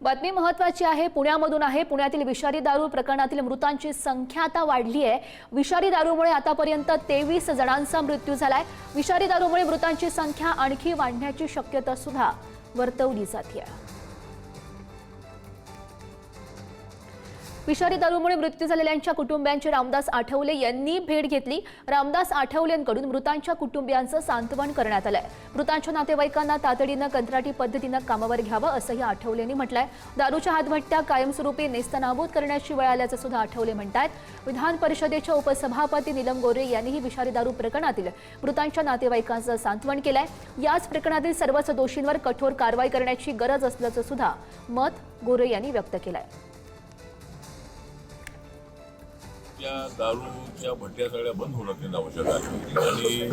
बातमी महत्त्वाची आहे, पुण्यामधून आहे। पुण्यातील विषारी दारू प्रकरणातील मृतांची संख्या आता वाढली आहे। विषारी दारूमुळे आतापर्यंत 23 जणांचा मृत्यू झालाय। विषारी दारूमुळे मृतांची संख्या आणखी वाढण्याची शक्यता सुद्धा वर्तवली जाते आहे। विषारी दारूमुळे मृत्यू झालेल्यांच्या कुटुंबियांची रामदास आठवले यांनी भेट घेतली। रामदास आठवलेंकडून मृतांच्या कुटुंबियांचं सांत्वन करण्यात आलंय। मृतांच्या नातेवाईकांना तातडीनं कंत्राटी पद्धतीनं कामावर घ्यावं असंही आठवलेंनी म्हटलंय। दारूच्या हातभट्ट्या कायमस्वरूपी नेस्तनाबूत करण्याची वेळ आल्याचं सुद्धा आठवले म्हणतात। विधान परिषदेच्या उपसभापती नीलम गोरे यांनीही विषारी दारू प्रकरणातील मृतांच्या नातेवाईकांचं सांत्वन केलंय। याच प्रकरणातील सर्वच दोषींवर कठोर कारवाई करण्याची गरज असल्याचं सुद्धा मत गोरे यांनी व्यक्त केलंय। दारूच्या भट्ट्या सगळ्या बंद होणं आवश्यक आहे आणि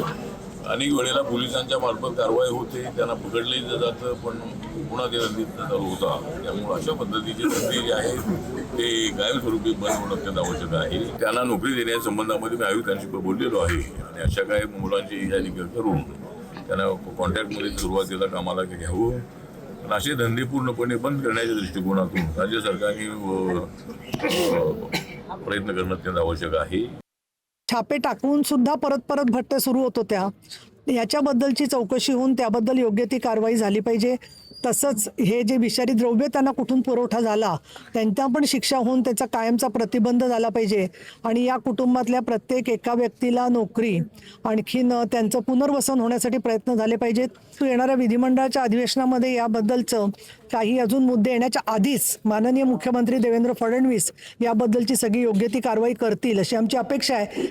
अनेक वेळेला पोलिसांच्या मार्फत कारवाई होते, त्यांना पकडले जातं, पण पुन्हा ते रंगीत चालू होता। त्यामुळे अशा पद्धतीचे धंदे जे आहेत ते कायमस्वरूपी बंद होणं अत्यंत आवश्यक आहे। त्यांना नोकरी देण्याच्या संबंधामध्ये मी आयुक्तांशी बोललेलो आहे आणि अशा काही मुलांची यादी करून त्यांना कॉन्ट्रॅक्टमध्ये सुरुवातीला कामाला घ्यावं। पण असे धंदे पूर्णपणे बंद करण्याच्या दृष्टिकोनातून राज्य सरकारने प्रयत्न करणं अत्यंत आवश्यक आहे। छापे टाकून सुद्धा परत भट्ट्या सुरू होत होत्या। याच्याबद्दलची चौकशी होऊन त्याबद्दल योग्य ती कारवाई झाली पाहिजे। तसंच हे जे विषारी द्रव्य त्यांना कुठून पुरवठा झाला त्यांना पण शिक्षा होऊन त्याचा कायमचा प्रतिबंध झाला पाहिजे आणि या कुटुंबातल्या प्रत्येक एका व्यक्तीला नोकरी, आणखीन त्यांचं पुनर्वसन होण्यासाठी प्रयत्न झाले पाहिजेत। येणाऱ्या विधिमंडळाच्या अधिवेशनामध्ये याबद्दलचं काही अजून मुद्दे येण्याच्या आधीच माननीय मुख्यमंत्री देवेंद्र फडणवीस याबद्दलची सगळी योग्य ती कारवाई करतील अशी आमची अपेक्षा आहे।